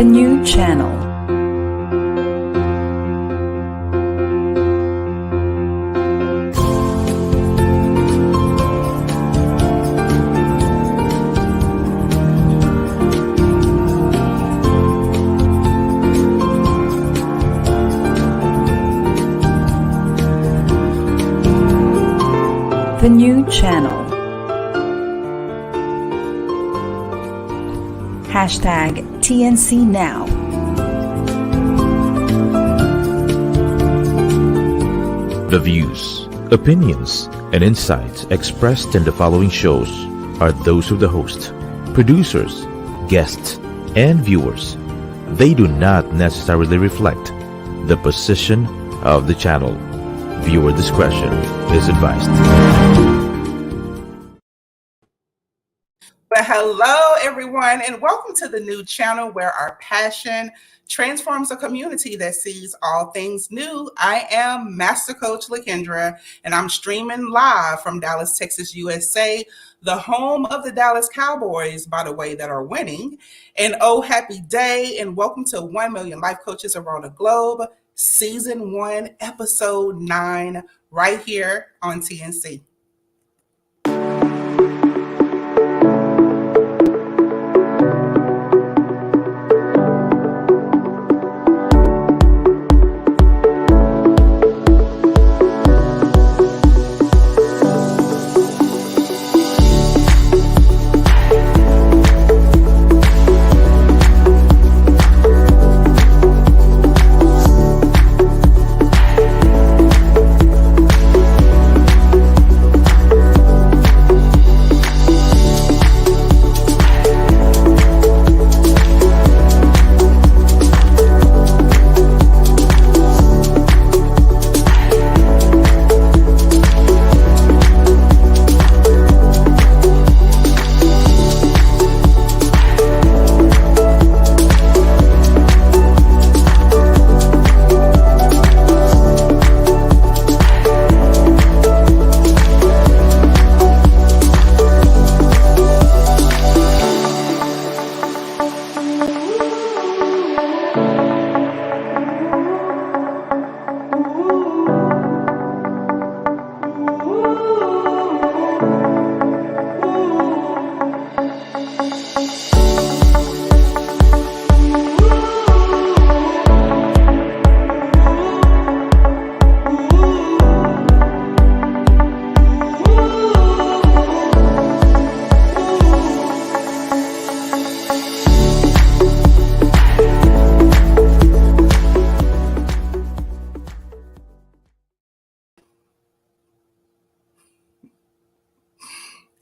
The new channel. The new channel. Hashtag TNC Now. The views, opinions, and insights expressed in the following shows are those of the host, producers, guests, and viewers. They do not necessarily reflect the position of the channel. Viewer discretion is advised. Well, hello, everyone, and welcome to the new channel where our passion transforms a community that sees all things new. I am Master Coach Kendra, and I'm streaming live from Dallas, Texas, USA, the home of the Dallas Cowboys, by the way, that are winning. And oh, happy day, and welcome to 1 Million Life Coaches Around the Globe, Season 1, Episode 9, right here on TNC.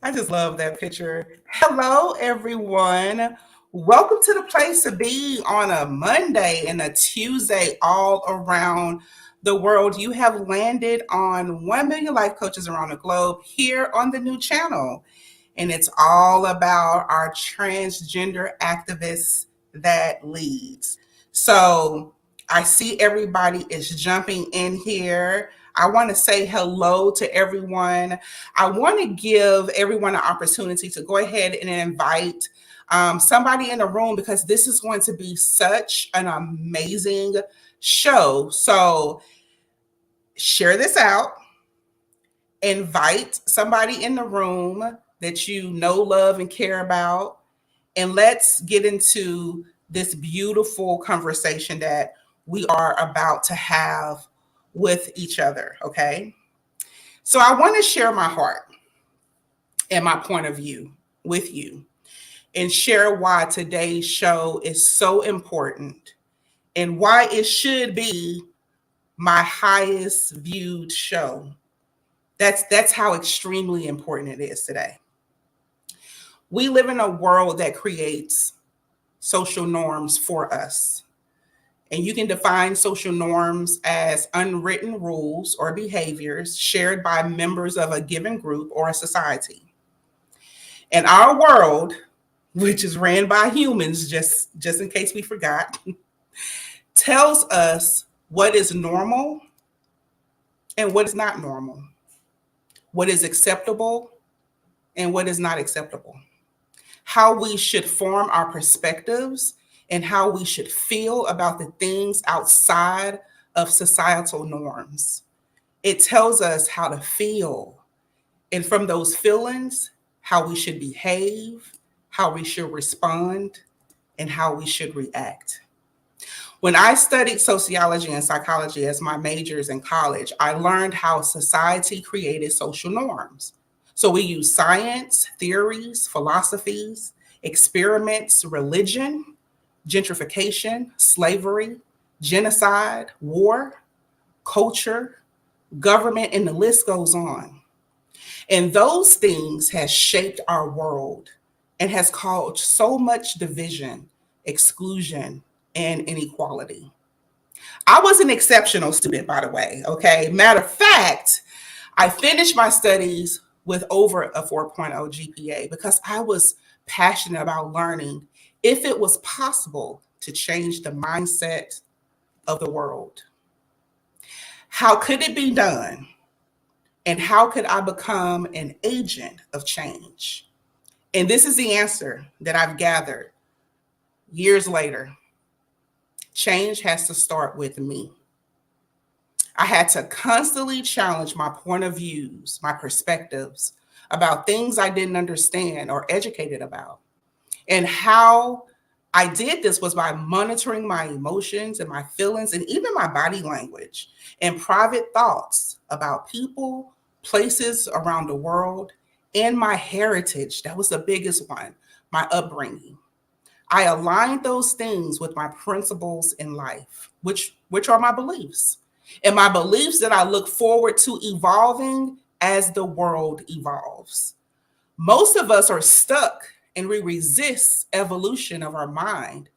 I just love that picture. Hello, everyone. Welcome to the place to be on a Monday and a Tuesday all around the world. You have landed on 1 Million Life Coaches Around the Globe here on the new channel. And it's all about our transgender activists that leads. So I see everybody is jumping in here. I want to say hello to everyone. I want to give everyone an opportunity to go ahead and invite somebody in the room because this is going to be such an amazing show. So share this out, invite somebody in the room that you know, love, and care about, and let's get into this beautiful conversation that we are about to have with each other, okay? So I want to share my heart and my point of view with you and share why today's show is so important and why it should be my highest viewed show. That's how extremely important it is today. We live in a world that creates social norms for us. And you can define social norms as unwritten rules or behaviors shared by members of a given group or a society. And our world, which is ran by humans, just in case we forgot, tells us what is normal and what is not normal, what is acceptable and what is not acceptable, how we should form our perspectives and how we should feel about the things outside of societal norms. It tells us how to feel, and from those feelings, how we should behave, how we should respond, and how we should react. When I studied sociology and psychology as my majors in college, I learned how society created social norms. So we use science, theories, philosophies, experiments, religion, gentrification, slavery, genocide, war, culture, government, and the list goes on. And those things has shaped our world and has caused so much division, exclusion, and inequality. I was an exceptional student, by the way, okay? Matter of fact, I finished my studies with over a 4.0 GPA because I was passionate about learning if it was possible to change the mindset of the world. How could it be done? And how could I become an agent of change? And this is the answer that I've gathered years later. Change has to start with me. I had to constantly challenge my point of views, my perspectives about things I didn't understand or educated about. And how I did this was by monitoring my emotions and my feelings and even my body language and private thoughts about people, places around the world, and my heritage. That was the biggest one, my upbringing. I aligned those things with my principles in life, which are my beliefs. And my beliefs that I look forward to evolving as the world evolves. Most of us are stuck and we resist evolution of our mind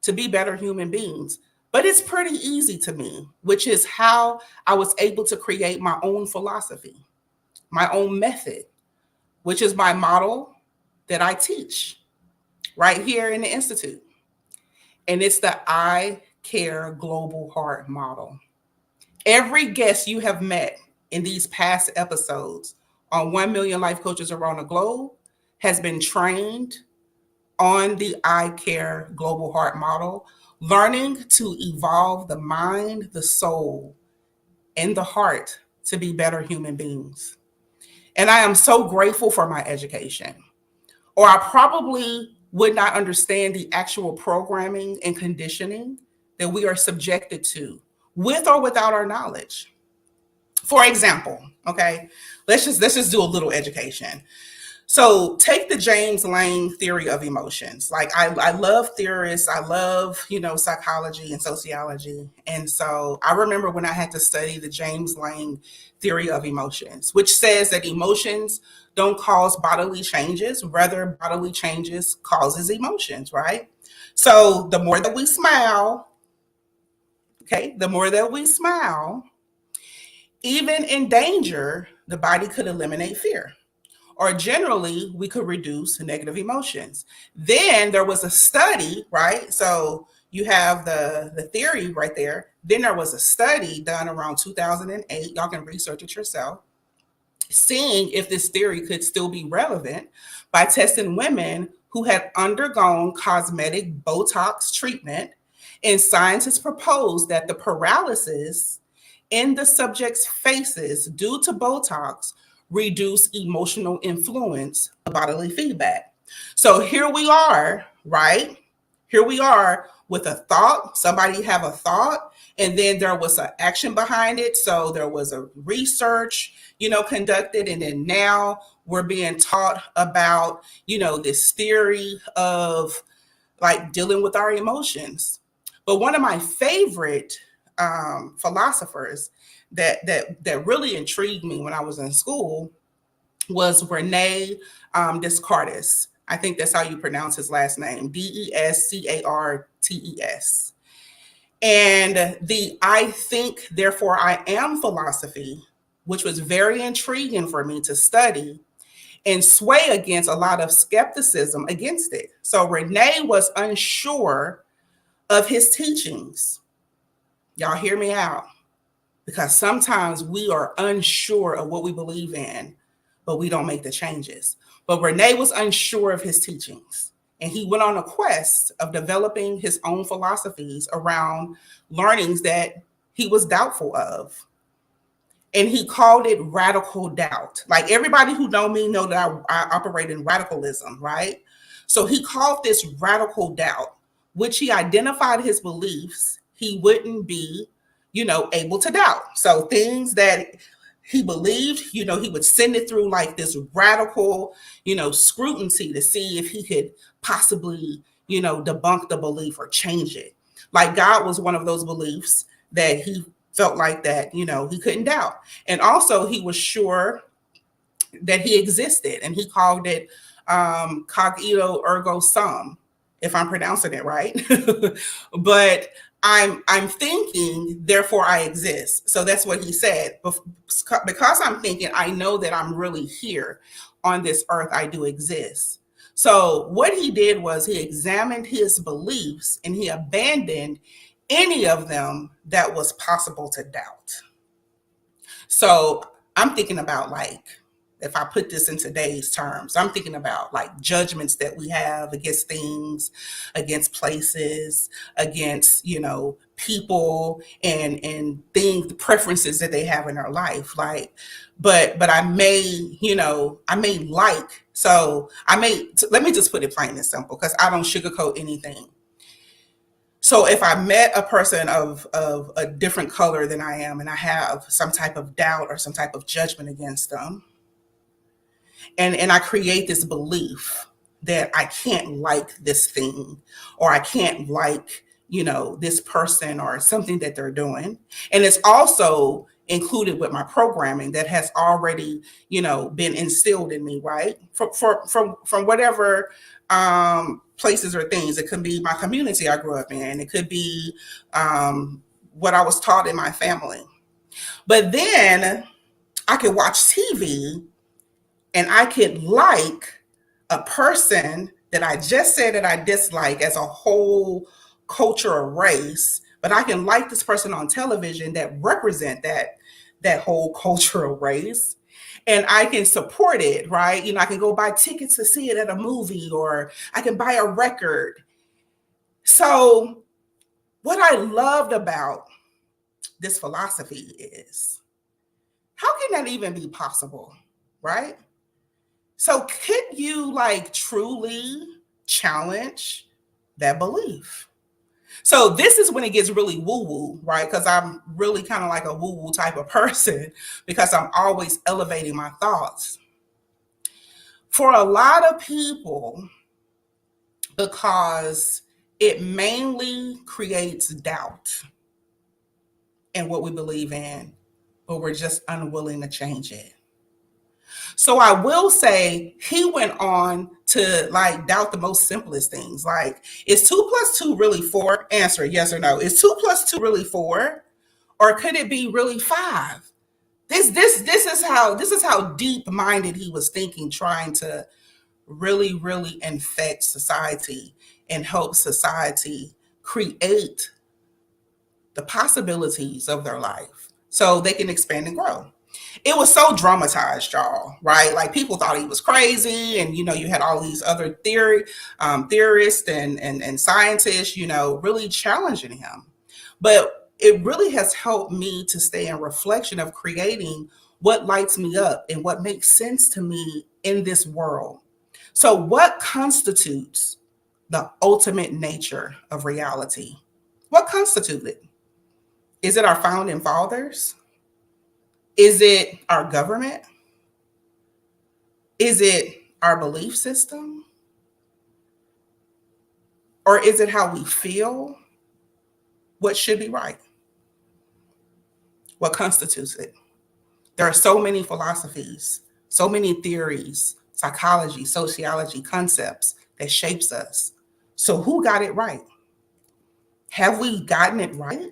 to be better human beings. But it's pretty easy to me, which is how I was able to create my own philosophy, my own method, which is my model that I teach right here in the Institute. And it's the I Care Global Heart model. Every guest you have met in these past episodes on 1 Million Life Coaches Around the Globe has been trained on the I Care Global Heart model, learning to evolve the mind, the soul, and the heart to be better human beings. And I am so grateful for my education, or I probably would not understand the actual programming and conditioning that we are subjected to with or without our knowledge. For example, okay, let's just do a little education. So take the James Lange theory of emotions. Like I love theorists, I love, psychology and sociology. And so I remember when I had to study the James Lange theory of emotions, which says that emotions don't cause bodily changes, rather bodily changes causes emotions, right? So the more that we smile, even in danger, the body could eliminate fear. Or generally, we could reduce negative emotions. Then there was a study, right? So you have the theory right there. Then there was a study done around 2008. Y'all can research it yourself, seeing if this theory could still be relevant by testing women who had undergone cosmetic Botox treatment. And scientists proposed that the paralysis in the subject's faces due to Botox reduce emotional influence of bodily feedback. So here we are, right? Here we are with a thought. Somebody have a thought, and then there was an action behind it. So there was a research, conducted, and then now we're being taught about, this theory of like dealing with our emotions. But one of my favorite philosophers that really intrigued me when I was in school was Rene Descartes. I think that's how you pronounce his last name, Descartes. And the I think, therefore I am philosophy, which was very intriguing for me to study and sway against a lot of skepticism against it. So Rene was unsure of his teachings. Y'all hear me out. Because sometimes we are unsure of what we believe in, but we don't make the changes. But Rene was unsure of his teachings. And he went on a quest of developing his own philosophies around learnings that he was doubtful of. And he called it radical doubt. Like everybody who know me know that I operate in radicalism, right? So he called this radical doubt, which he identified his beliefs he wouldn't be, able to doubt. So things that he believed, he would send it through like this radical, scrutiny to see if he could possibly, debunk the belief or change it. Like God was one of those beliefs that he felt like that, he couldn't doubt. And also he was sure that he existed, and he called it cogito ergo sum, if I'm pronouncing it right. But I'm thinking, therefore I exist. So that's what he said. Because I'm thinking, I know that I'm really here on this earth. I do exist. So what he did was he examined his beliefs and he abandoned any of them that was possible to doubt. So I'm thinking about, like, if I put this in today's terms, I'm thinking about like judgments that we have against things, against places, against, people and things, preferences that they have in their life. Like, but I may, let me just put it plain and simple, because I don't sugarcoat anything. So if I met a person of a different color than I am, and I have some type of doubt or some type of judgment against them, and I create this belief that I can't like this thing, or I can't like, this person or something that they're doing. And it's also included with my programming that has already, been instilled in me, right? From whatever places or things. It could be my community I grew up in. It could be what I was taught in my family. But then I could watch TV and I could like a person that I just said that I dislike as a whole culture or race, but I can like this person on television that represent that whole cultural race, and I can support it, right? I can go buy tickets to see it at a movie, or I can buy a record. So what I loved about this philosophy is, how can that even be possible, right? So could you like truly challenge that belief? So this is when it gets really woo-woo, right? Because I'm really kind of like a woo-woo type of person, because I'm always elevating my thoughts. For a lot of people, because it mainly creates doubt in what we believe in, but we're just unwilling to change it. So I will say he went on to like doubt the most simplest things. Like, is 2 + 2 really 4? Answer yes or no. Is 2 + 2 really 4? Or could it be really 5? This is how deep-minded he was thinking, trying to really, really infect society and help society create the possibilities of their life so they can expand and grow. It was so dramatized, y'all, right? Like, people thought he was crazy, and you had all these other theorists and scientists, really challenging him. But it really has helped me to stay in reflection of creating what lights me up and what makes sense to me in this world. So what constitutes the ultimate nature of reality? What constitutes it? Is it our founding fathers? Is it our government? Is it our belief system? Or is it how we feel what should be right? What constitutes it? There are so many philosophies, so many theories, psychology, sociology, concepts that shapes us. So who got it right? Have we gotten it right?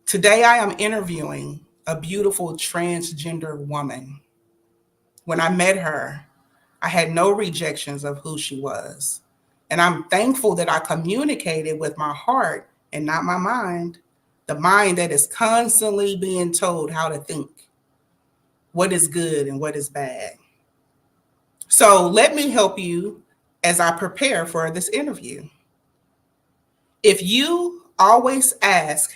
Today I am interviewing a beautiful transgender woman. When I met her, I had no rejections of who she was. And I'm thankful that I communicated with my heart and not my mind, the mind that is constantly being told how to think, what is good and what is bad. So let me help you as I prepare for this interview. If you always ask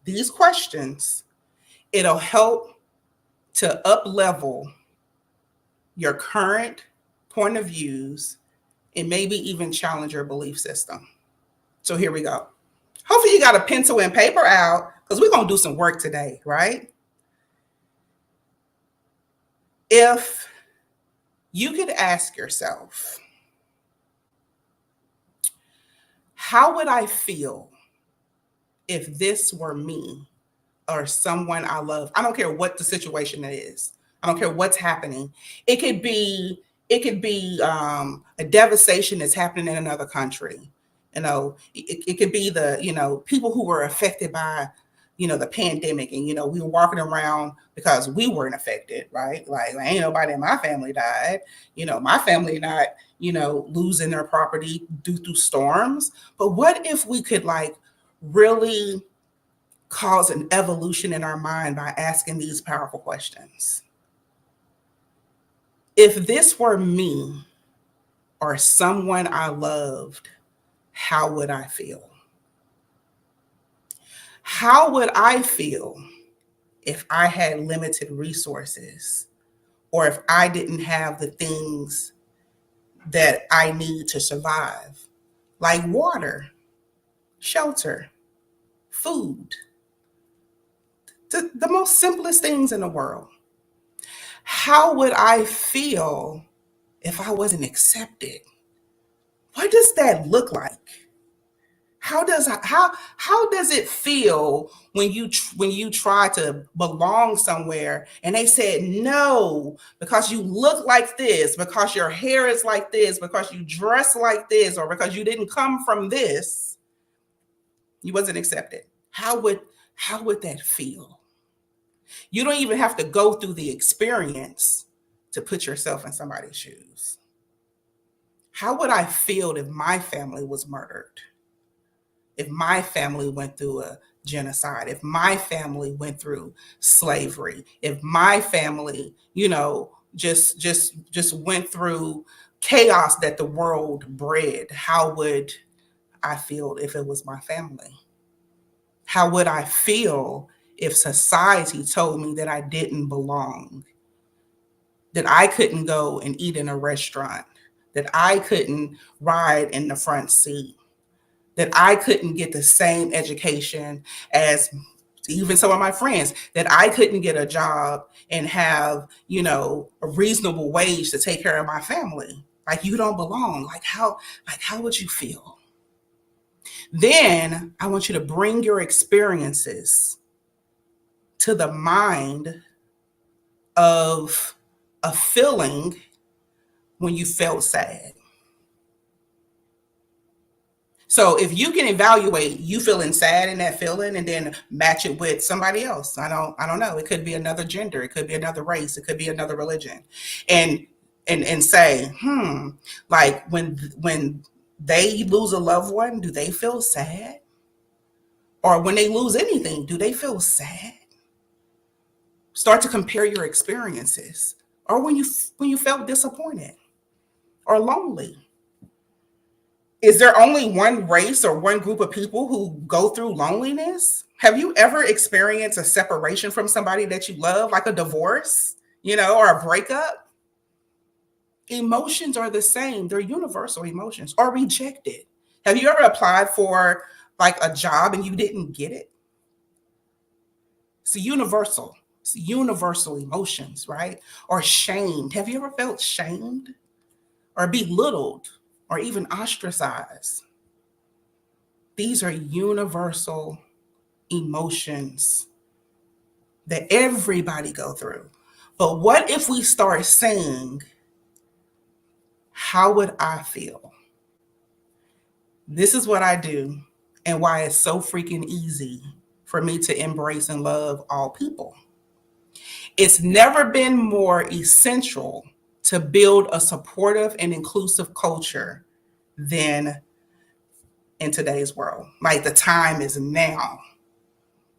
these questions, it'll help to up-level your current point of views and maybe even challenge your belief system. So here we go. Hopefully you got a pencil and paper out because we're going to do some work today, right? If you could ask yourself, how would I feel if this were me or someone I love? I don't care what the situation is. I don't care what's happening. It could be a devastation that's happening in another country. It could be the people who were affected by the pandemic, and we were walking around because we weren't affected, right? Like ain't nobody in my family died. My family not losing their property due to storms. But what if we could really cause an evolution in our mind by asking these powerful questions? If this were me or someone I loved, how would I feel? How would I feel if I had limited resources, or if I didn't have the things that I need to survive, like water, shelter, food, the most simplest things in the world? How would I feel if I wasn't accepted? What does that look like? How does it feel when you try to belong somewhere and they said no because you look like this, because your hair is like this, because you dress like this, or because you didn't come from this? You wasn't accepted. How would that feel? You don't even have to go through the experience to put yourself in somebody's shoes. How would I feel if my family was murdered? If my family went through a genocide, if my family went through slavery, if my family, just went through chaos that the world bred, how would I feel if it was my family? How would I feel if society told me that I didn't belong, that I couldn't go and eat in a restaurant, that I couldn't ride in the front seat, that I couldn't get the same education as even some of my friends, that I couldn't get a job and have, a reasonable wage to take care of my family? Like, you don't belong. How would you feel? Then I want you to bring your experiences to the mind of a feeling when you felt sad. So if you can evaluate you feeling sad in that feeling and then match it with somebody else, I don't know. It could be another gender, it could be another race, it could be another religion, and say, like when they lose a loved one, do they feel sad? Or when they lose anything, do they feel sad? Start to compare your experiences. Or when you felt disappointed or lonely. Is there only one race or one group of people who go through loneliness? Have you ever experienced a separation from somebody that you love, like a divorce, or a breakup? Emotions are the same. They're universal emotions. Or rejected. Have you ever applied for a job and you didn't get it? It's universal. It's universal emotions, right? Or shamed. Have you ever felt shamed or belittled or even ostracized? These are universal emotions that everybody go through. But what if we start saying, how would I feel? This is what I do and why it's so freaking easy for me to embrace and love all people. It's never been more essential to build a supportive and inclusive culture than in today's world. Like, the time is now.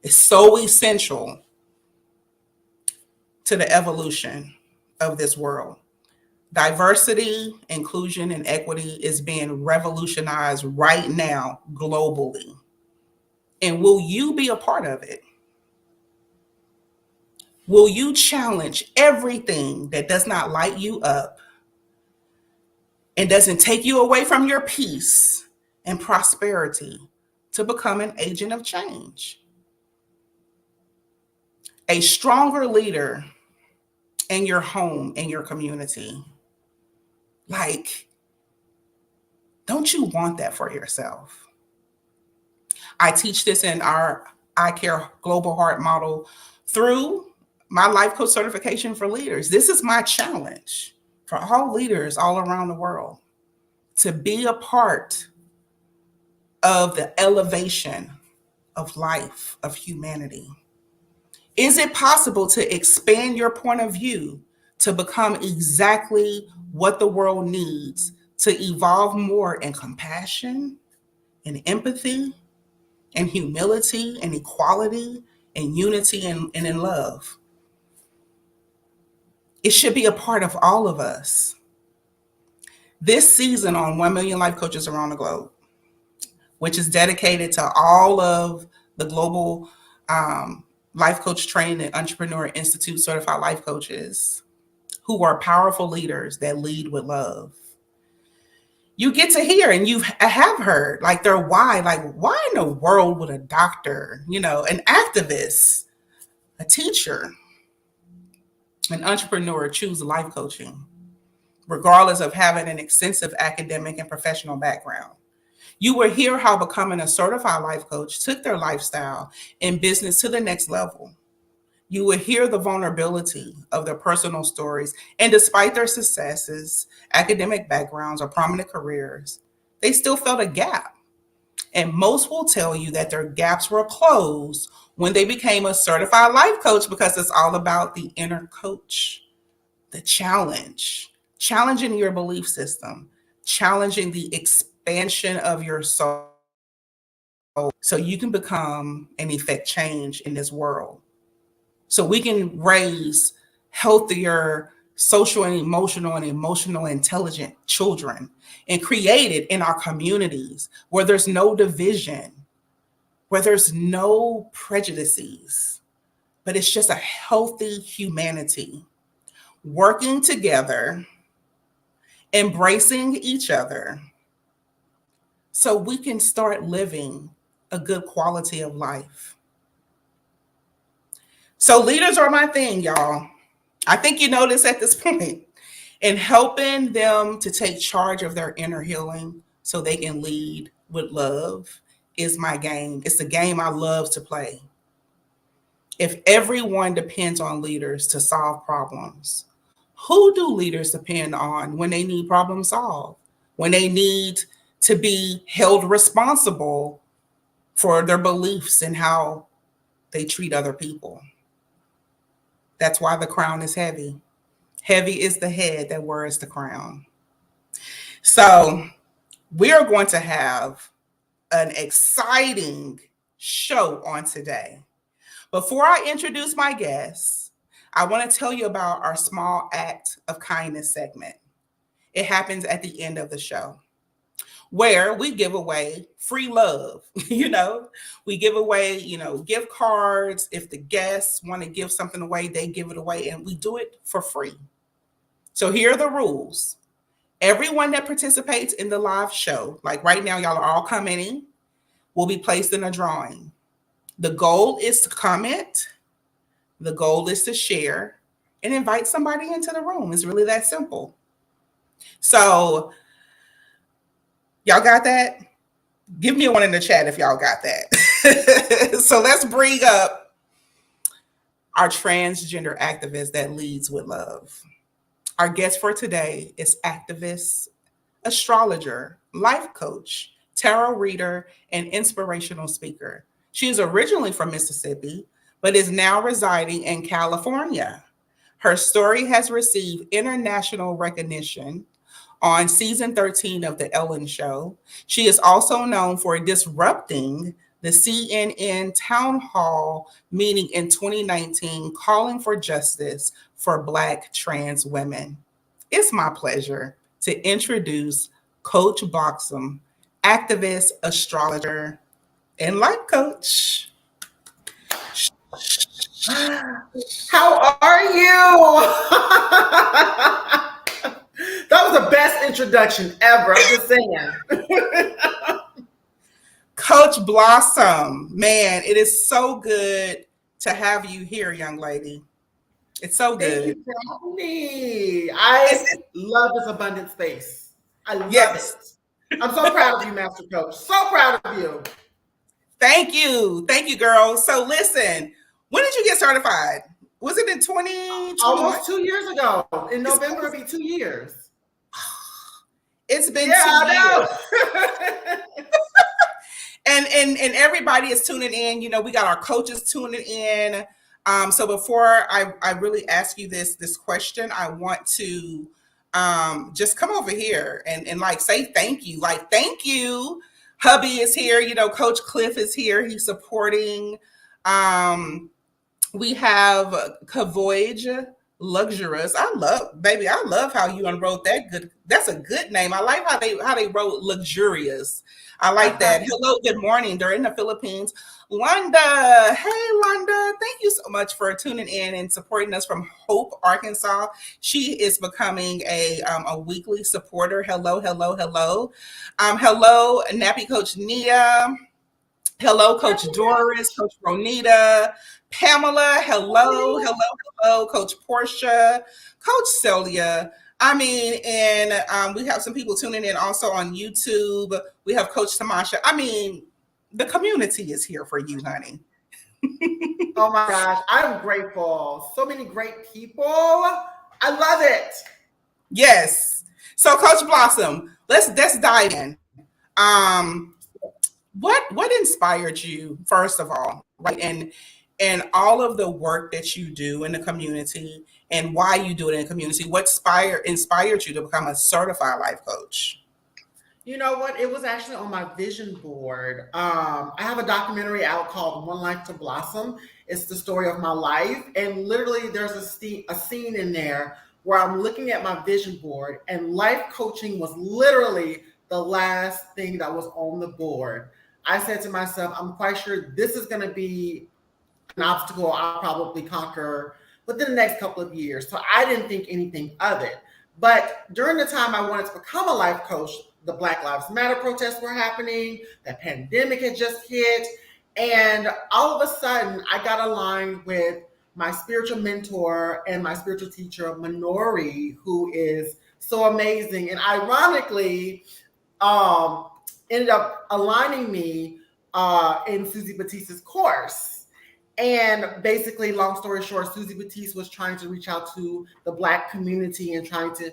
It's so essential to the evolution of this world. Diversity, inclusion, and equity is being revolutionized right now globally. And will you be a part of it? Will you challenge everything that does not light you up and doesn't take you away from your peace and prosperity to become an agent of change? A stronger leader in your home, in your community. Like, don't you want that for yourself? I teach this in our I Care Global Heart model through my life coach certification for leaders. This is my challenge for all leaders all around the world, to be a part of the elevation of life, of humanity. Is it possible to expand your point of view to become exactly what the world needs to evolve more in compassion and empathy and humility and equality and unity and in love? It should be a part of all of us. This season on 1 Million Life Coaches Around the Globe, which is dedicated to all of the global life coach training and entrepreneur institute certified life coaches who are powerful leaders that lead with love. You get to hear, and you have heard, like, their why. Like, why in the world would a doctor, an activist, a teacher, an entrepreneur choose life coaching, regardless of having an extensive academic and professional background? You will hear how becoming a certified life coach took their lifestyle and business to the next level. You will hear the vulnerability of their personal stories, and despite their successes, academic backgrounds, or prominent careers, they still felt a gap. And most will tell you that their gaps were closed when they became a certified life coach, because it's all about the inner coach, the challenge, challenging your belief system, challenging the expansion of your soul so you can become and effect change in this world. So we can raise healthier social and emotional intelligent children and create it in our communities where there's no division, where there's no prejudices, but it's just a healthy humanity working together, embracing each other, so we can start living a good quality of life. So leaders are my thing, y'all. I think you know this at this point. And helping them to take charge of their inner healing so they can lead with love is my game. It's the game I love to play. If everyone depends on leaders to solve problems, who do leaders depend on when they need problem solved? When they need to be held responsible for their beliefs and how they treat other people? That's why the crown is heavy. Heavy is the head that wears the crown. So we are going to have an exciting show on today. Before I introduce my guests, I want to tell you about our small act of kindness segment. It happens at the end of the show, where we give away free love. We give away, gift cards. If the guests want to give something away, they give it away, and we do it for free. So here are the rules. Everyone that participates in the live show, like right now, y'all are all commenting, will be placed in a drawing. The goal is to comment. The goal is to share and invite somebody into the room. It's really that simple. So y'all got that? Give me a one in the chat if y'all got that. So let's bring up our transgender activist that leads with love. Our guest for today is activist, astrologer, life coach, tarot reader, and inspirational speaker. She is originally from Mississippi, but is now residing in California. Her story has received international recognition on season 13 of The Ellen Show. She is also known for disrupting the CNN Townhall meeting in 2019, calling for justice for Black trans women. It's my pleasure to introduce Coach Boxam, activist, astrologer, and life coach. How are you? That was the best introduction ever. I'm just saying. Coach Blossom, man, it is so good to have you here, young lady. It's so Thank good. you for having me. I love this abundant space. I love Yes. it. I'm so proud of you, Master Coach. So proud of you. Thank you. Thank you, girl. So listen, when did you get certified? Was it in 2021? Almost 2 years ago. In November, it'll be 2 years. It's been 2 I years. And everybody is tuning in. You know, we got our coaches tuning in. So before I really ask you this question, I want to just come over here and like say thank you. Like, thank you. Hubby is here. You know, Coach Cliff is here. He's supporting. We have Kavoyage Luxurious. I love how you unwrote that. Good. That's a good name. I like how they wrote luxurious. I like that. Hello, good morning. They're in the Philippines. Londa. Hey, Londa. Thank you so much for tuning in and supporting us from Hope, Arkansas. She is becoming a weekly supporter. Hello, hello, hello. Hello, Nappy Coach Nia. Hello, Coach Doris, Coach Ronita, Pamela. Hello, Coach Portia, Coach Celia. I mean, and we have some people tuning in also on YouTube. We have Coach Tamasha. I mean, the community is here for you, honey. Oh my gosh, I'm grateful. So many great people. I love it. Yes. So, Coach Blossom, let's dive in. What inspired you, first of all, right? And all of the work that you do in the community and why you do it in the community, what inspired you to become a certified life coach? You know what? It was actually on my vision board. I have a documentary out called One Life to Blossom. It's the story of my life. And literally there's a scene in there where I'm looking at my vision board, and life coaching was literally the last thing that was on the board. I said to myself, I'm quite sure this is going to be an obstacle I'll probably conquer within the next couple of years. So I didn't think anything of it. But during the time I wanted to become a life coach, the Black Lives Matter protests were happening, the pandemic had just hit, and all of a sudden I got aligned with my spiritual mentor and my spiritual teacher, Minori, who is so amazing. And ironically, ended up aligning me in Susie Batista's course. And basically, long story short, Susie Batiste was trying to reach out to the Black community and trying to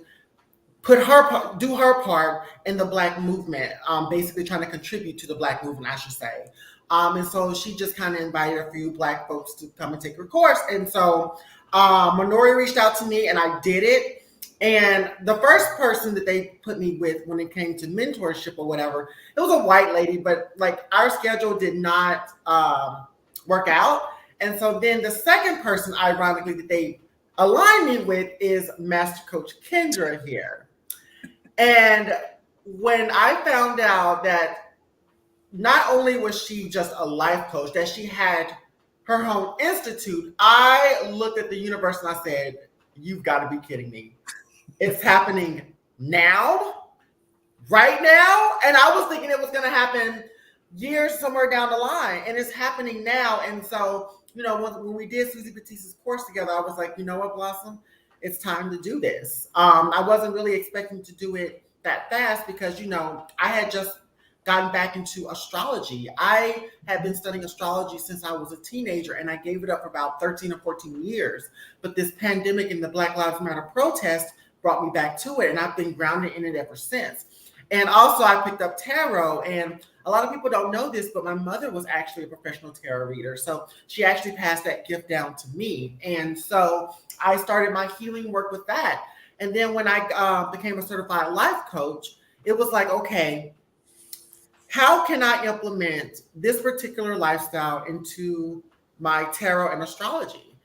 do her part in the Black movement, basically trying to contribute to the Black movement, I should say. And so she just kind of invited a few Black folks to come and take her course. And so Minori reached out to me and I did it. And the first person that they put me with when it came to mentorship or whatever, it was a white lady, but like our schedule did not work out. And so then the second person, ironically, that they aligned me with is Master Coach Kendra here. And when I found out that not only was she just a life coach, that she had her own institute, I looked at the universe and I said, you've got to be kidding me. It's happening now, right now. And I was thinking it was going to happen years somewhere down the line, and it's happening now. And so, you know, when we did Susie Batista's course together, I was like, you know what, Blossom, it's time to do this. I wasn't really expecting to do it that fast because, you know, I had just gotten back into astrology. I had been studying astrology since I was a teenager, and I gave it up for about 13 or 14 years. But this pandemic and the Black Lives Matter protest brought me back to it, and I've been grounded in it ever since. And also I picked up tarot, and a lot of people don't know this, but my mother was actually a professional tarot reader. So she actually passed that gift down to me. And so I started my healing work with that. And then when I became a certified life coach, it was like, okay, how can I implement this particular lifestyle into my tarot and astrology?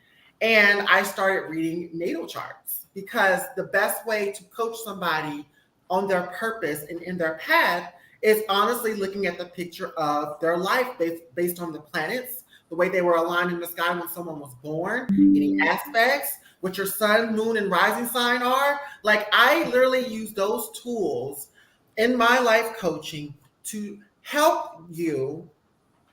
And I started reading natal charts. because the best way to coach somebody on their purpose and in their path is honestly looking at the picture of their life based on the planets, the way they were aligned in the sky when someone was born, any aspects, what your sun, moon, and rising sign are. Like, I literally use those tools in my life coaching to help you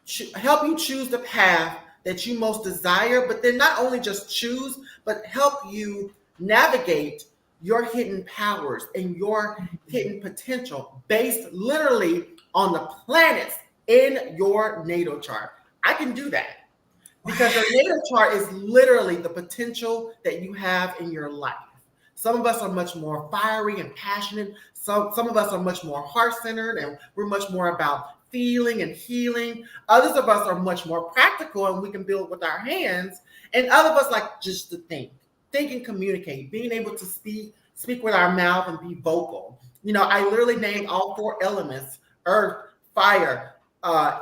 choose the path that you most desire, but then not only just choose, but help you navigate your hidden powers and your hidden potential based literally on the planets in your natal chart. I can do that because your natal chart is literally the potential that you have in your life. Some of us are much more fiery and passionate. Some of us are much more heart-centered, and we're much more about feeling and healing. Others of us are much more practical, and we can build with our hands. And other of us like just to think and communicate, being able to speak with our mouth and be vocal. I literally named all 4 elements: earth, fire,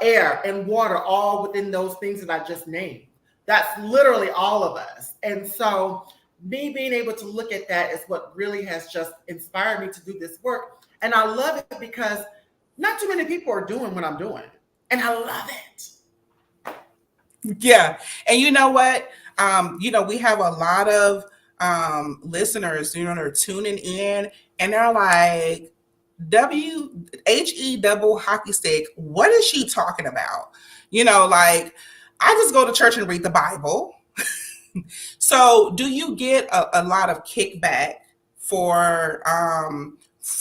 air, and water, all within those things that I just named. That's literally all of us. And so me being able to look at that is what really has just inspired me to do this work. And I love it because not too many people are doing what I'm doing. And I love it. Yeah. And you know what? We have a lot of listeners, they're tuning in and they're like, WHE double hockey stick, what is she talking about? Like, I just go to church and read the Bible. So do you get a lot of kickback for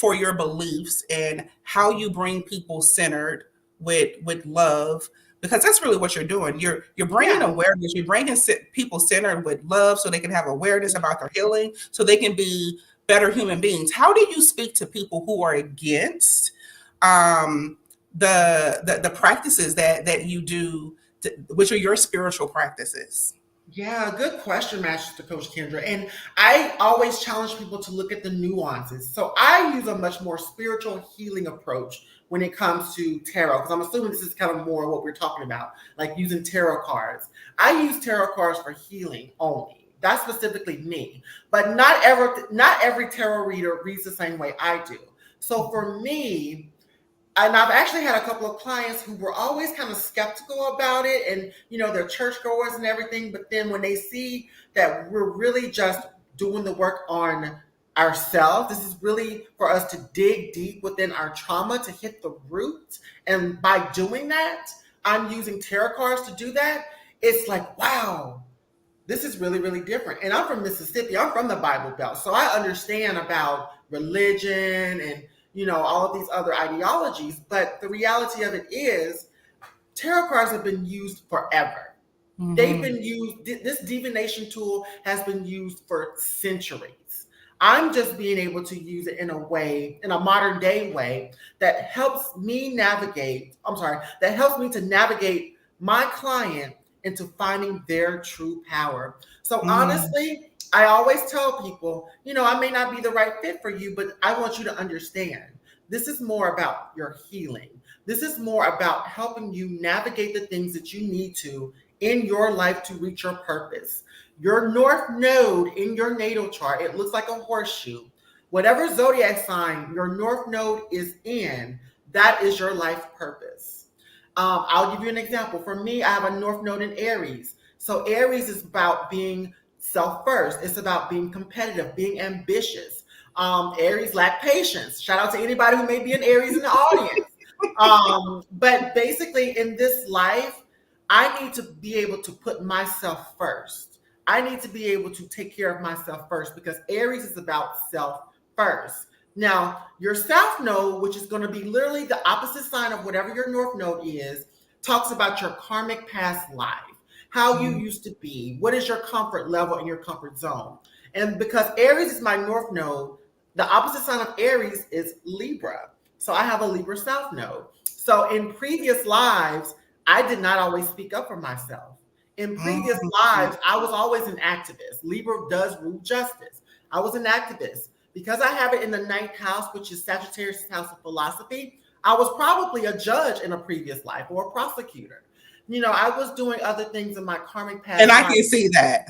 your beliefs and how you bring people centered with love? Because that's really what you're doing. You're bringing awareness. You're bringing people centered with love so they can have awareness about their healing, so they can be better human beings. How do you speak to people who are against the practices that you do, which are your spiritual practices? Yeah, good question, Master Coach Kendra. And I always challenge people to look at the nuances. So I use a much more spiritual healing approach when it comes to tarot, because I'm assuming this is kind of more what we're talking about, like using tarot cards. I use tarot cards for healing only. That's specifically me. But not every tarot reader reads the same way I do. So for me, and I've actually had a couple of clients who were always kind of skeptical about it, and they're churchgoers and everything. But then when they see that we're really just doing the work on ourselves, this is really for us to dig deep within our trauma to hit the root. And by doing that, I'm using tarot cards to do that. It's like, wow, this is really, really different. And I'm from Mississippi. I'm from the Bible Belt. So I understand about religion and all of these other ideologies. But the reality of it is tarot cards have been used forever. Mm-hmm. They've been used, this divination tool has been used for centuries. I'm just being able to use it in a modern day way that helps me to navigate my client into finding their true power. So honestly, I always tell people, I may not be the right fit for you, but I want you to understand, this is more about your healing. This is more about helping you navigate the things that you need to in your life to reach your purpose. Your North Node in your natal chart, it looks like a horseshoe. Whatever zodiac sign your North Node is in, that is your life purpose. I'll give you an example. For me, I have a North Node in Aries. So Aries is about being self-first. It's about being competitive, being ambitious. Aries lack patience. Shout out to anybody who may be an Aries in the audience. But basically in this life, I need to be able to put myself first. I need to be able to take care of myself first, because Aries is about self first. Now, your South Node, which is going to be literally the opposite sign of whatever your North Node is, talks about your karmic past life, how you used to be, what is your comfort level in your comfort zone. And because Aries is my North Node, the opposite sign of Aries is Libra. So I have a Libra South Node. So in previous lives, I did not always speak up for myself. In previous lives, I was always an activist. Libra does rule justice. I was an activist. Because I have it in the 9th house, which is Sagittarius' house of philosophy, I was probably a judge in a previous life or a prosecutor. I was doing other things in my karmic past. And I can see that.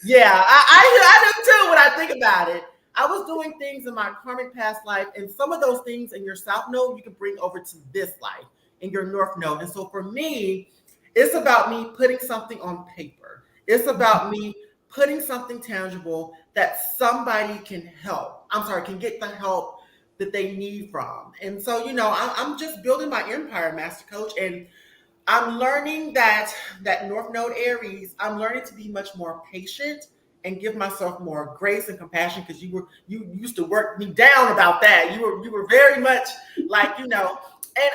Yeah, I do too when I think about it. I was doing things in my karmic past life, and some of those things in your South Node you can bring over to this life in your North Node. And so for me, it's about me putting something on paper. It's about me putting something tangible that somebody can help. I'm sorry, can get the help that they need from. And so, I'm just building my empire, Master Coach, and I'm learning that North Node Aries, I'm learning to be much more patient and give myself more grace and compassion because you used to work me down about that. You were very much like, and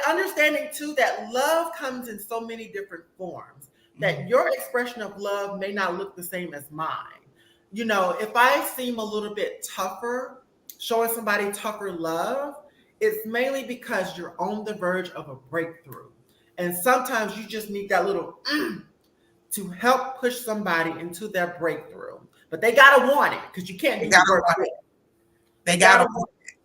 understanding too that love comes in so many different forms, that your expression of love may not look the same as mine. If I seem a little bit tougher, showing somebody tougher love, it's mainly because you're on the verge of a breakthrough. And sometimes you just need that little to help push somebody into their breakthrough. But they gotta want it because you can't They do the gotta work. want it. They You gotta gotta want want it.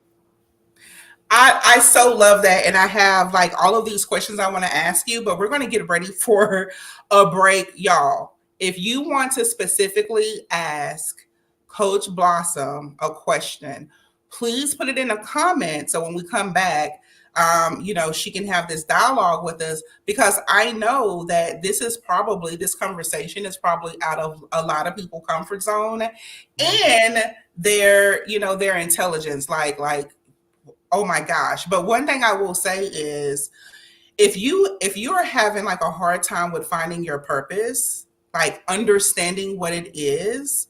I so love that. And I have like all of these questions I want to ask you, but we're going to get ready for a break, y'all. If you want to specifically ask Coach Blossom a question, please put it in a comment. So when we come back, she can have this dialogue with us, because I know that this conversation is probably out of a lot of people's comfort zone and their intelligence, like, oh my gosh. But one thing I will say is, if you are having like a hard time with finding your purpose, like understanding what it is,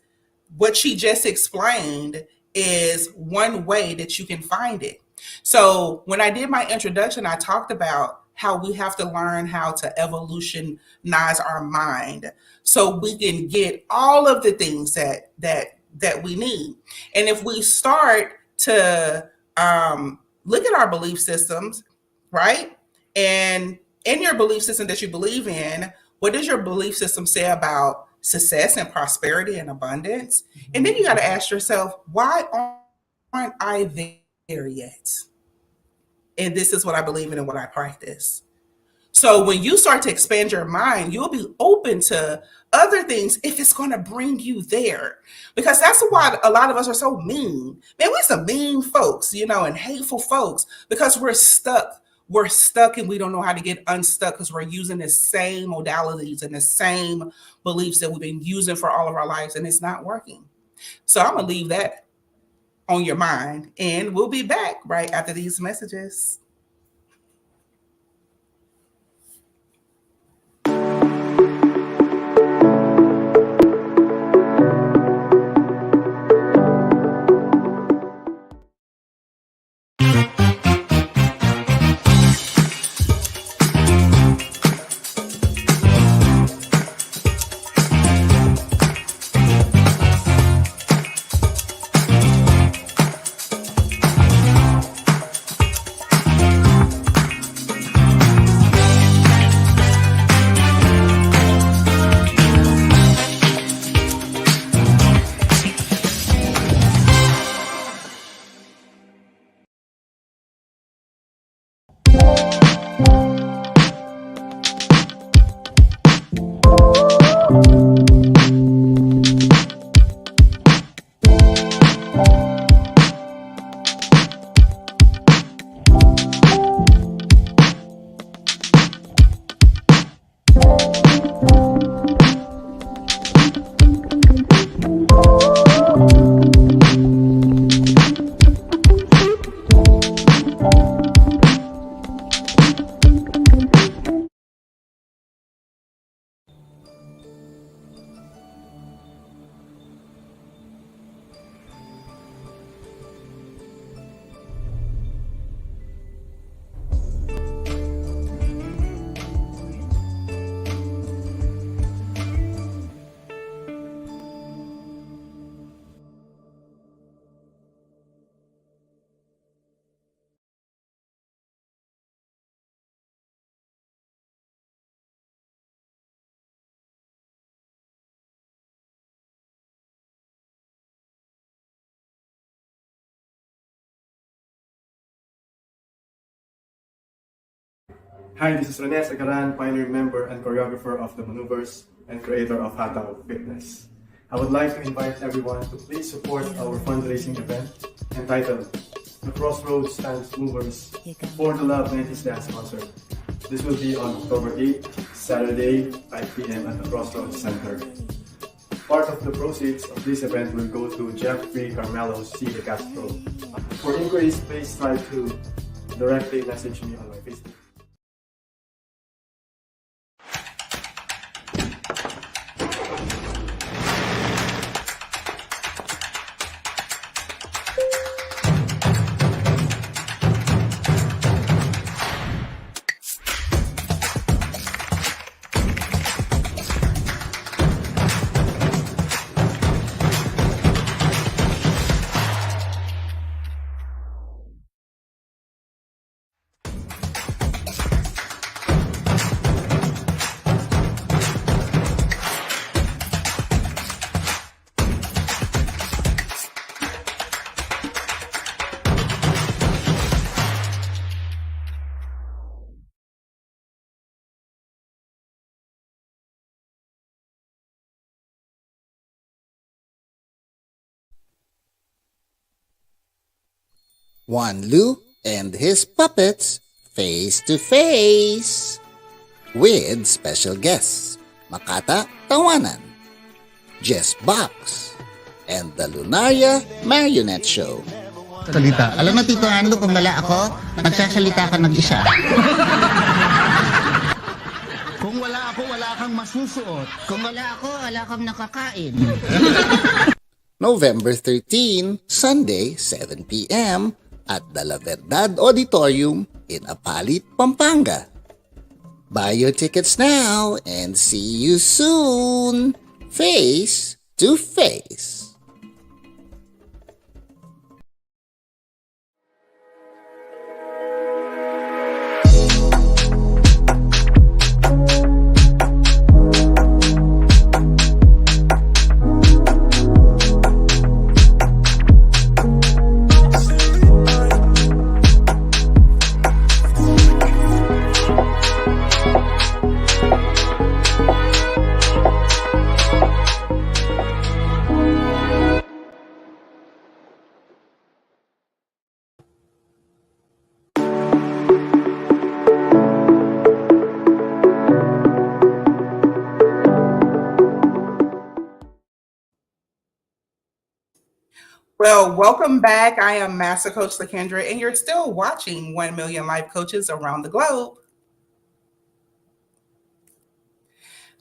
what she just explained is one way that you can find it. So when I did my introduction, I talked about how we have to learn how to evolutionize our mind so we can get all of the things that we need. And if we start to look at our belief systems, right? And in your belief system that you believe in, what does your belief system say about success and prosperity and abundance? And then you got to ask yourself, why aren't I there yet? And this is what I believe in and what I practice. So when you start to expand your mind, you'll be open to other things if it's going to bring you there. Because that's why a lot of us are so mean. Man, we're some mean folks, and hateful folks, because we're stuck. We're stuck and we don't know how to get unstuck because we're using the same modalities and the same beliefs that we've been using for all of our lives, and it's not working. So I'm going to leave that on your mind, and we'll be back right after these messages. Hi, this is Rene Sagaran, pioneer member and choreographer of the maneuvers and creator of Hatha Fitness. I would like to invite everyone to please support our fundraising event entitled The Crossroads Dance Movers for the Love 90s Dance Concert. This will be on October 8th, Saturday, 5 p.m. at the Crossroads Center. Part of the proceeds of this event will go to Jeffrey Carmelo C. De Castro. For inquiries, please try to directly message me on my Facebook. Juan Lu and his puppets face to face with special guests Makata Tawanan, Jess Box, and the Lunaria Marionette Show. Salita. Alam mo, Tito Ando, kung wala ako, magsasalita ka mag-isa. Kung wala ako, wala kang masusuot. Kung wala ako, wala kang nakakain. November 13, Sunday, 7 p.m. at the La Verdad Auditorium in Apalit, Pampanga. Buy your tickets now and see you soon, face to face. Well, welcome back. I am Master Coach Kendra, and you're still watching 1 Million Life Coaches Around the Globe.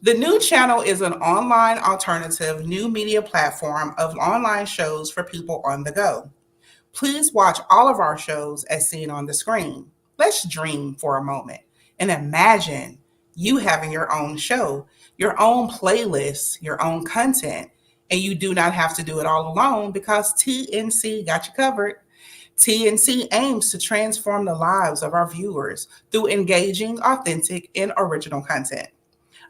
The new channel is an online alternative new media platform of online shows for people on the go. Please watch all of our shows as seen on the screen. Let's dream for a moment and imagine you having your own show, your own playlist, your own content, and you do not have to do it all alone because TNC got you covered. TNC aims to transform the lives of our viewers through engaging, authentic, and original content.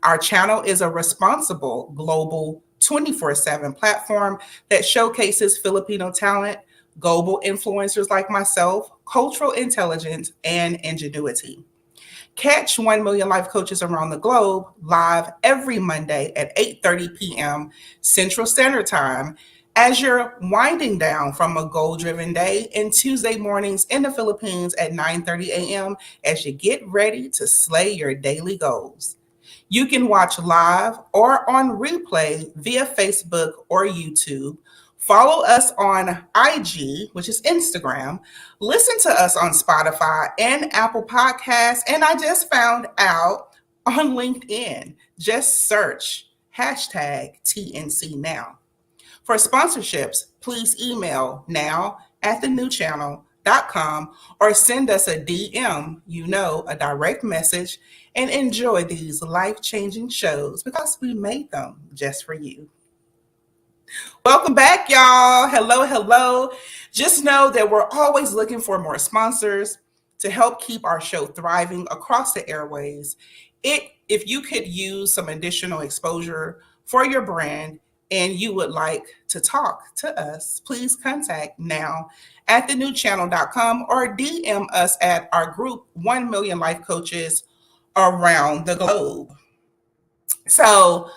Our channel is a responsible global 24/7 platform that showcases Filipino talent, global influencers like myself, cultural intelligence, and ingenuity. Catch 1 Million Life Coaches Around the Globe live every Monday at 8:30 p.m. Central Standard Time as you're winding down from a goal-driven day, and Tuesday mornings in the Philippines at 9:30 a.m. as you get ready to slay your daily goals. You can watch live or on replay via Facebook or YouTube. Follow us on IG, which is Instagram. Listen to us on Spotify and Apple Podcasts. And I just found out on LinkedIn. Just search hashtag TNC Now. For sponsorships, please email now@thenewchannel.com or send us a DM, a direct message, and enjoy these life-changing shows because we made them just for you. Welcome back, y'all. Hello, hello. Just know that we're always looking for more sponsors to help keep our show thriving across the airways. If you could use some additional exposure for your brand and you would like to talk to us, please contact now@thenewchannel.com or DM us at our group 1 Million Life Coaches Around the Globe. So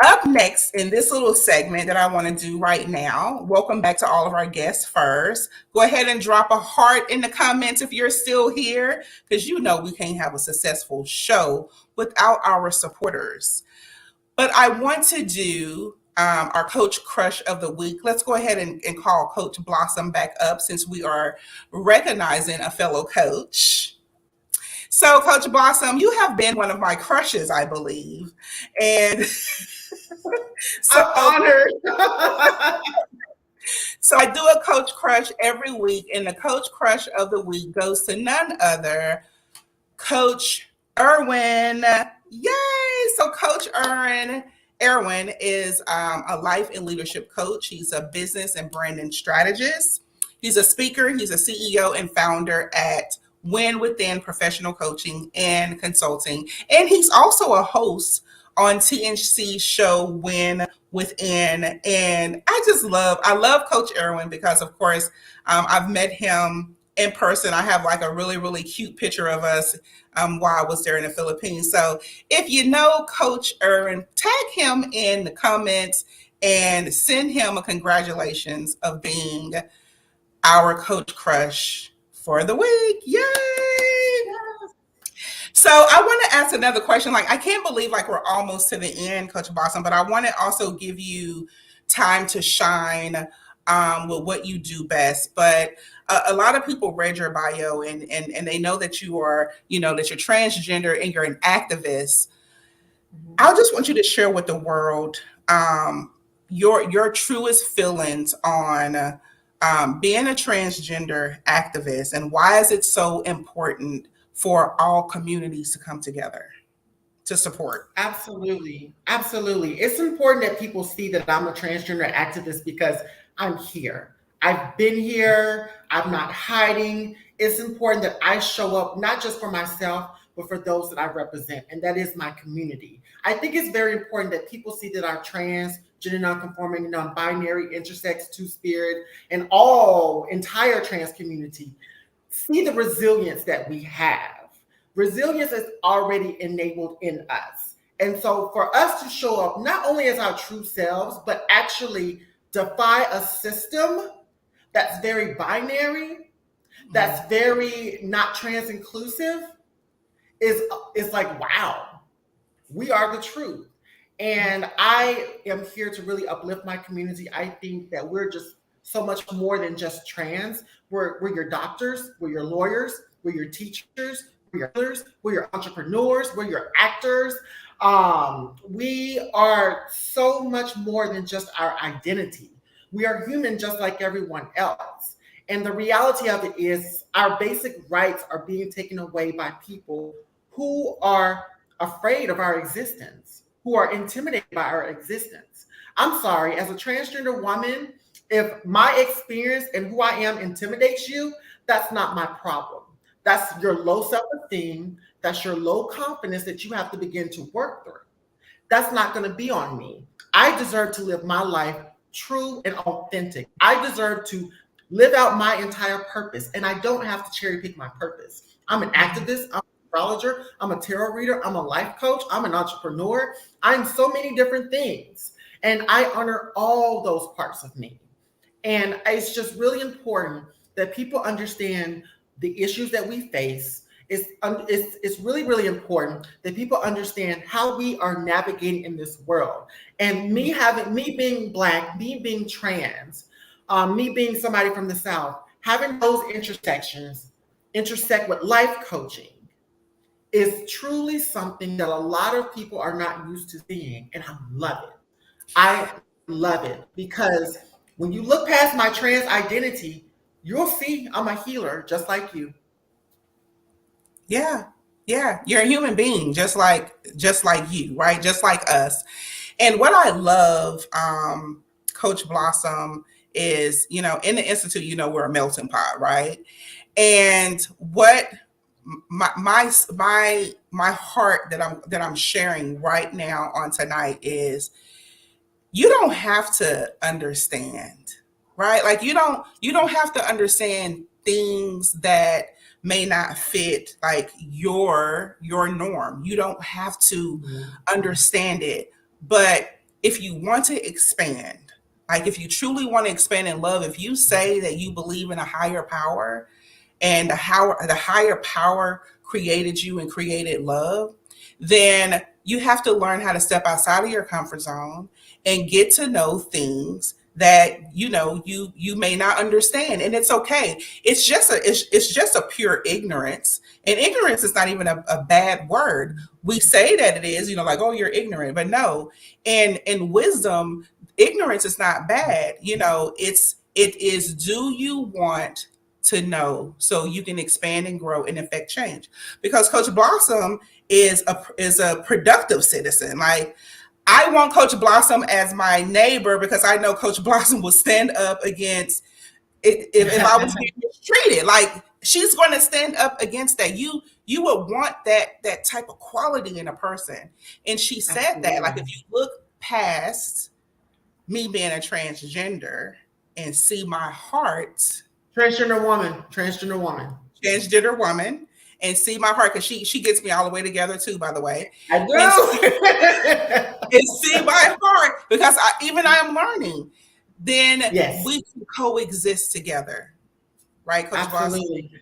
Up next in this little segment that I want to do right now, welcome back to all of our guests first. Go ahead and drop a heart in the comments if you're still here, because you know we can't have a successful show without our supporters. But I want to do our Coach Crush of the Week. Let's go ahead and call Coach Blossom back up since we are recognizing a fellow coach. So, Coach Blossom, you have been one of my crushes, I believe. And so I'm honored. So I do a Coach Crush every week, and the Coach Crush of the Week goes to none other Coach Erwin. Yay! So Coach Erwin is a life and leadership coach. He's a business and branding strategist. He's a speaker. He's a CEO and founder at Win Within Professional Coaching and Consulting. And he's also a host on TNC's show Win Within. And I love Coach Erwin because, of course, I've met him in person. I have like a really, really cute picture of us while I was there in the Philippines. So if you know Coach Erwin, tag him in the comments and send him a congratulations of being our Coach Crush for the week. Yay! So I want to ask another question. Like, I can't believe like we're almost to the end, Coach Blossom, but I want to also give you time to shine with what you do best. But a lot of people read your bio and they know that you are, that you're transgender and you're an activist. I just want you to share with the world your truest feelings on being a transgender activist, and why is it so important for all communities to come together to support? Absolutely. Absolutely. It's important that people see that I'm a transgender activist because I'm here. I've been here. I'm not hiding. It's important that I show up, not just for myself, but for those that I represent, and that is my community. I think it's very important that people see that our trans, gender nonconforming, non-binary, intersex, two-spirit, and all entire trans community see the resilience that we have. Resilience is already enabled in us. And so for us to show up not only as our true selves, but actually defy a system that's very binary, that's very not trans inclusive, is like, wow, we are the truth. And I am here to really uplift my community. I think that we're just so much more than just trans. We're your doctors, we're your lawyers, we're your teachers, we're your entrepreneurs, we're your actors. We are so much more than just our identity. We are human just like everyone else. And the reality of it is our basic rights are being taken away by people who are afraid of our existence, who are intimidated by our existence. I'm sorry, as a transgender woman, if my experience and who I am intimidates you, that's not my problem. That's your low self-esteem. That's your low confidence that you have to begin to work through. That's not going to be on me. I deserve to live my life true and authentic. I deserve to live out my entire purpose, and I don't have to cherry pick my purpose. I'm an activist. I'm an astrologer. I'm a tarot reader. I'm a life coach. I'm an entrepreneur. I'm so many different things, and I honor all those parts of me. And it's just really important that people understand the issues that we face. It's really, really important that people understand how we are navigating in this world. And me being Black, me being trans, me being somebody from the South, having those intersections intersect with life coaching is truly something that a lot of people are not used to seeing. And I love it. I love it because when you look past my trans identity, you'll see I'm a healer just like you. Yeah. You're a human being, just like you, right? Just like us. And what I love, Coach Blossom, is, in the Institute, we're a melting pot, right? And what my heart that I'm sharing right now on tonight is, you don't have to understand, right? Like you don't have to understand things that may not fit like your norm. You don't have to understand it, but if you want to expand, like if you truly want to expand in love, if you say that you believe in a higher power and the higher power created you and created love, then you have to learn how to step outside of your comfort zone and get to know things that you may not understand, and it's okay. It's just a pure ignorance, and ignorance is not even a bad word. We say that it is, like, oh, you're ignorant, but no. And in wisdom, ignorance is not bad. It is, do you want to know so you can expand and grow and affect change? Because Coach Blossom is a productive citizen. Like, I want Coach Blossom as my neighbor because I know Coach Blossom will stand up against it if I was being mistreated. Like, she's going to stand up against that. You would want that type of quality in a person. And she said Absolutely. That, like, if you look past me being a transgender and see my heart. Transgender woman. And see my heart, because she gets me all the way together too, by the way. I do. And see my heart, because I am learning. Then yes. We can coexist together, right, Coach Absolutely. Boston?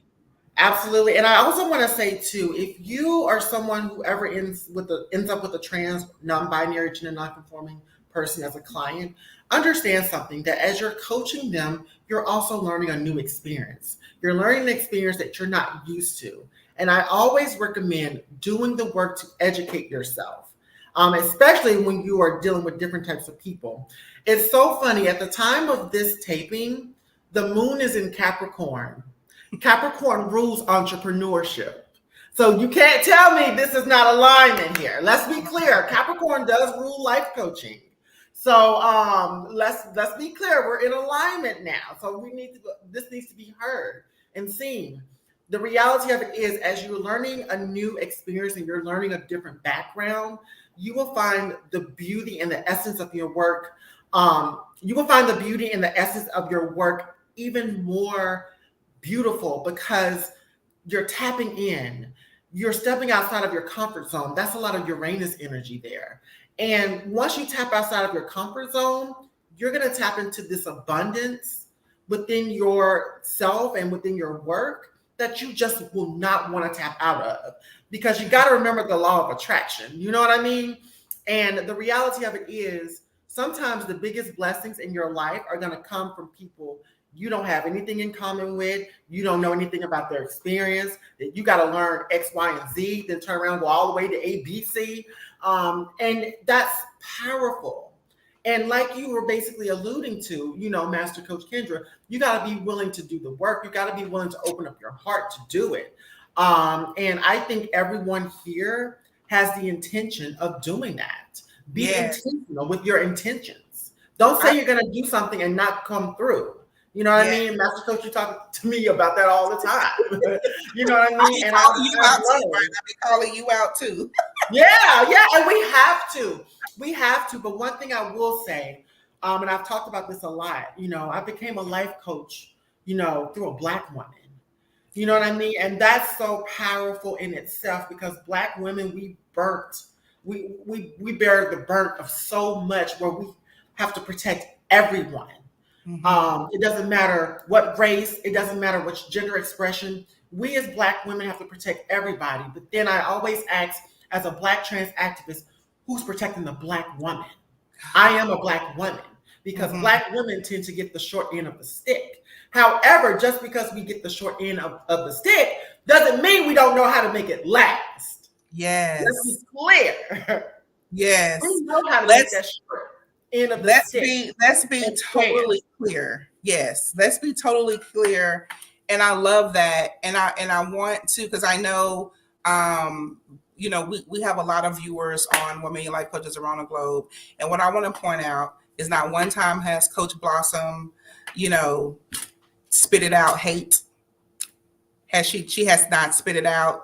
Absolutely. And I also want to say too, if you are someone who ever ends up with a trans, non-binary, gender non-conforming person as a client, understand something, that as you're coaching them, you're also learning a new experience. You're learning an experience that you're not used to. And I always recommend doing the work to educate yourself, especially when you are dealing with different types of people. It's so funny. At the time of this taping, the moon is in Capricorn. Capricorn rules entrepreneurship. So you can't tell me this is not alignment here. Let's be clear. Capricorn does rule life coaching. So let's be clear. We're in alignment now. So this needs to be heard and seen. The reality of it is, as you're learning a new experience and you're learning a different background, you will find the beauty and the essence of your work. You will find the beauty and the essence of your work even more beautiful, because you're tapping in. You're stepping outside of your comfort zone. That's a lot of Uranus energy there. And once you tap outside of your comfort zone, you're going to tap into this abundance within yourself and within your work that you just will not want to tap out of, because you got to remember the law of attraction. You know what I mean? And the reality of it is, sometimes the biggest blessings in your life are going to come from people you don't have anything in common with. You don't know anything about their experience. That you got to learn X, Y, and Z, then turn around, go all the way to A, B, C. And that's powerful. And like you were basically alluding to, Master Coach Kendra, you got to be willing to do the work. You got to be willing to open up your heart to do it. And I think everyone here has the intention of doing that. Be intentional with your intentions. Don't say you're going to do something and not come through. You know what I mean? Master Coach, you talk to me about that all the time. You know what I mean? And I'll be calling you out too. Yeah. And we have to. But one thing I will say, and I've talked about this a lot, I became a life coach, through a Black woman. You know what I mean? And that's so powerful in itself, because Black women, we bear the burnt of so much, where we have to protect everyone. Mm-hmm. It doesn't matter what race, it doesn't matter which gender expression. We as Black women have to protect everybody. But then I always ask, as a Black trans activist, who's protecting the Black woman? I am a Black woman, because Black women tend to get the short end of the stick. However, just because we get the short end of the stick doesn't mean we don't know how to make it last. Yes. Let's be clear. Yes. We know how to make that short end of the stick. Let's be totally clear. Yes. Let's be totally clear. And I love that. And I want to, because I know we have a lot of viewers on Women in Life Coaches around the globe. And what I want to point out is, not one time has Coach Blossom, spit it out hate. She has not spit it out,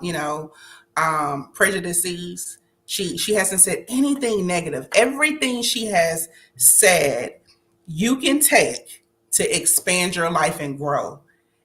prejudices. She hasn't said anything negative. Everything she has said, you can take to expand your life and grow.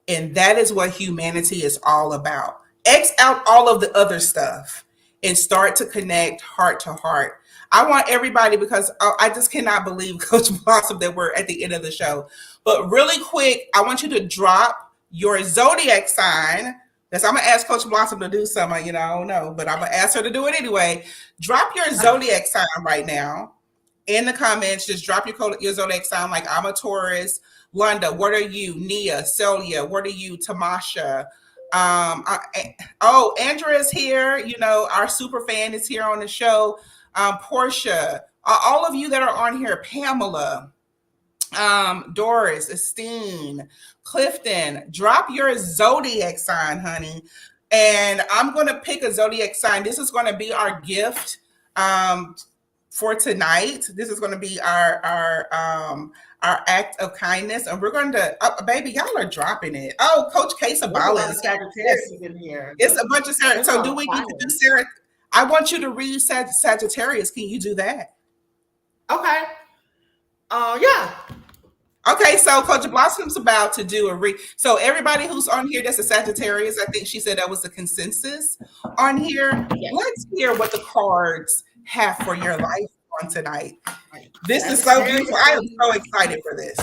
And that is what humanity is all about. X out all of the other stuff and start to connect heart to heart. I want everybody, because I just cannot believe, Coach Blossom, that we're at the end of the show. But really quick, I want you to drop your zodiac sign. Because I'm going to ask Coach Blossom to do something, I don't know, but I'm going to ask her to do it anyway. Drop your zodiac sign right now in the comments. Just drop your zodiac sign, like I'm a Taurus. Londa, what are you? Nia, Celia, what are you? Tamasha. Andrea's here. Our super fan is here on the show. Portia, all of you that are on here, Pamela, Doris, Estine, Clifton, drop your zodiac sign, honey. And I'm going to pick a zodiac sign. This is going to be our gift for tonight. This is going to be our act of kindness, and we're going to, baby, y'all are dropping it. Oh, Coach Casabala is Sagittarius in here. It's a bunch of Sagittarius. So do we need to do Sarah? I want you to read Sagittarius. Can you do that? Okay. Yeah. Okay, so Coach Blossom's about to do a read. So everybody who's on here, that's a Sagittarius. I think she said that was the consensus on here. Yes. Let's hear what the cards have for your life on tonight. This is so beautiful. I am so excited for this.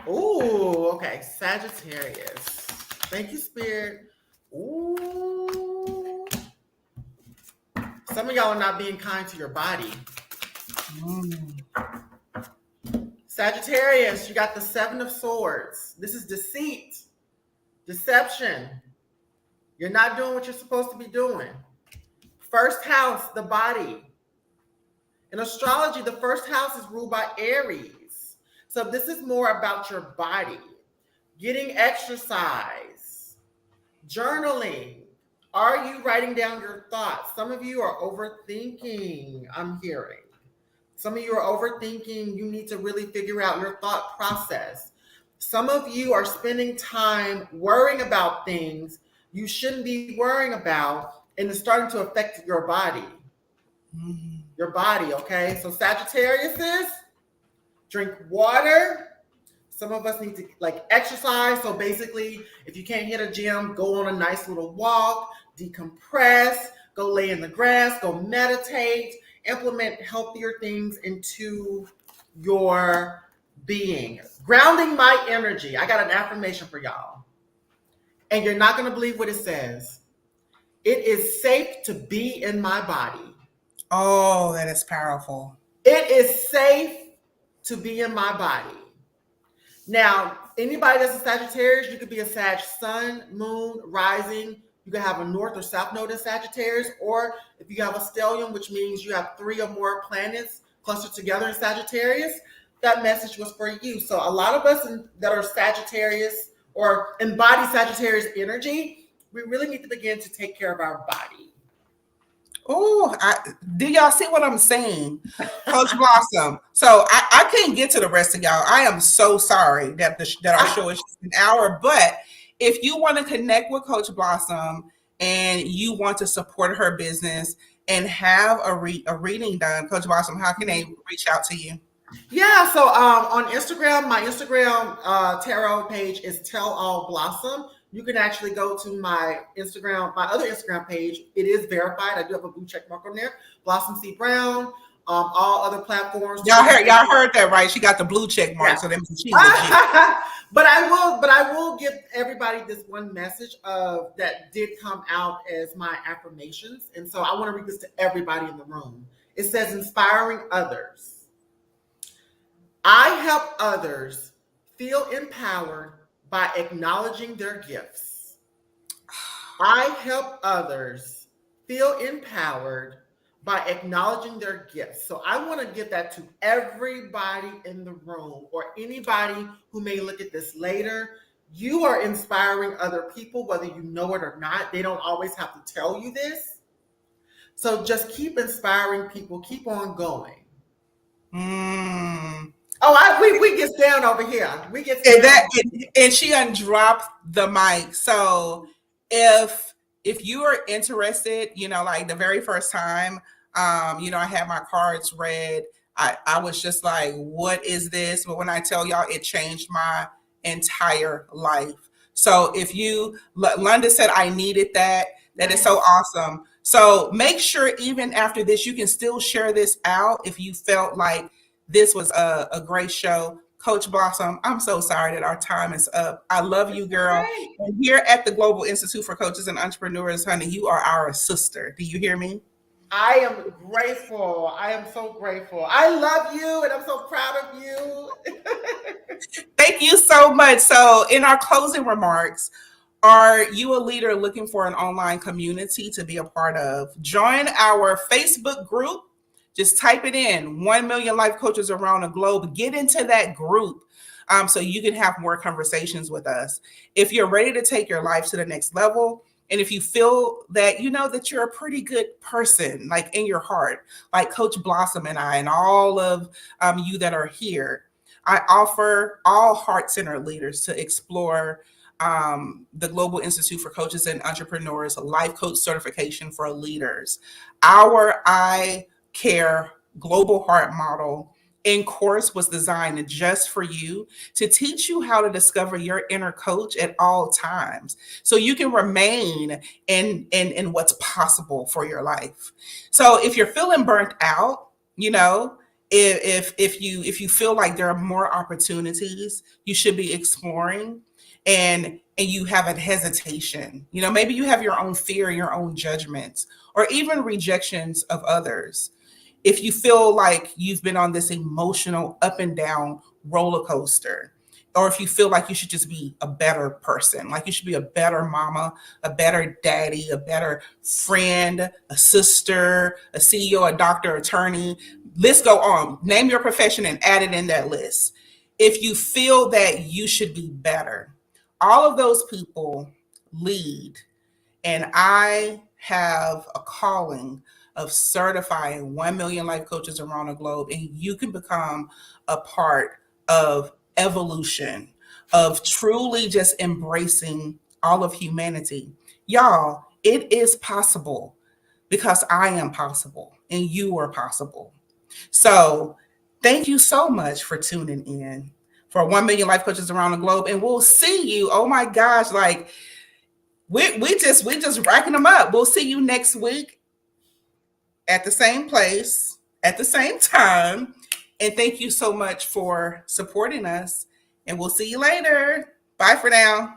Ooh, okay. Sagittarius. Thank you, Spirit. Ooh. Some of y'all are not being kind to your body. Sagittarius, you got the Seven of Swords. This is deceit, deception. You're not doing what you're supposed to be doing. First house, the body. In astrology, the first house is ruled by Aries. So this is more about your body, getting exercise, journaling. Are you writing down your thoughts? Some of you are overthinking, I'm hearing. Some of you are overthinking. You need to really figure out your thought process. Some of you are spending time worrying about things you shouldn't be worrying about, and it's starting to affect your body. Mm-hmm. Your body, okay? So Sagittarius is drink water. Some of us need to exercise. So basically, if you can't hit a gym, go on a nice little walk, decompress, go lay in the grass, go meditate, implement healthier things into your being. Grounding my energy. I got an affirmation for y'all. And you're not going to believe what it says. It is safe to be in my body. Oh, that is powerful. It is safe to be in my body. Now, anybody that's a Sagittarius, you could be a Sag sun, moon, rising. You can have a north or south node in Sagittarius, or if you have a stellium, which means you have 3 or more planets clustered together in Sagittarius, that message was for you. So a lot of us that are Sagittarius or embody Sagittarius energy, we really need to begin to take care of our body. Oh, do y'all see what I'm saying? Coach Blossom. So I can't get to the rest of y'all. I am so sorry that our show is just an hour, but if you want to connect with Coach Blossom and you want to support her business and have a reading done, Coach Blossom, how can they reach out to you? Yeah, so on Instagram, my Instagram tarot page is Tell All Blossom. You can actually go to my other Instagram page. It is verified. I do have a blue check mark on there. Blossom C. Brown. All other platforms. Y'all heard that right? She got the blue check mark, yeah. So that means she's legit. But I will give everybody this one message that did come out as my affirmations, and so I want to read this to everybody in the room. It says, inspiring others. I help others feel empowered by acknowledging their gifts. I help others feel empowered by acknowledging their gifts. So I want to give that to everybody in the room, or anybody who may look at this later. You are inspiring other people, whether you know it or not. They don't always have to tell you this. So just keep inspiring people. Keep on going. We get down over here. We get down. And she undropped the mic. So if you are interested, like the very first time, I had my cards read, I was just like, what is this? But when I tell y'all, it changed my entire life. So if London said, I needed that. That is so awesome. So make sure even after this, you can still share this out if you felt like this was a great show. Coach Blossom, I'm so sorry that our time is up. I love you, girl. And here at the Global Institute for Coaches and Entrepreneurs, honey, you are our sister. Do you hear me? I am grateful. I am so grateful. I love you and I'm so proud of you. Thank you so much. So in our closing remarks, are you a leader looking for an online community to be a part of? Join our Facebook group. Just type it in, 1 million life coaches around the globe. Get into that group so you can have more conversations with us. If you're ready to take your life to the next level, and if you feel that you know that you're a pretty good person, like in your heart, like Coach Blossom and I and all of you that are here, I offer all heart-centered leaders to explore the Global Institute for Coaches and Entrepreneurs Life Coach Certification for Leaders. Our I Care Global Heart Model in course was designed just for you to teach you how to discover your inner coach at all times so you can remain in what's possible for your life. So if you're feeling burnt out, you know, if you feel like there are more opportunities you should be exploring, and you have a hesitation, you know, maybe you have your own fear, your own judgments, or even rejections of others. If you feel like you've been on this emotional up and down roller coaster, or if you feel like you should just be a better person, like you should be a better mama, a better daddy, a better friend, a sister, a CEO, a doctor, attorney, list go on. Name your profession and add it in that list. If you feel that you should be better, all of those people lead. And I have a calling of certifying 1 million life coaches around the globe. And you can become a part of evolution, of truly just embracing all of humanity. Y'all, it is possible because I am possible and you are possible. So thank you so much for tuning in for 1 million life coaches around the globe. And we'll see you. Oh my gosh, like we just racking them up. We'll see you next week at the same place, at the same time. And thank you so much for supporting us. And we'll see you later. Bye for now.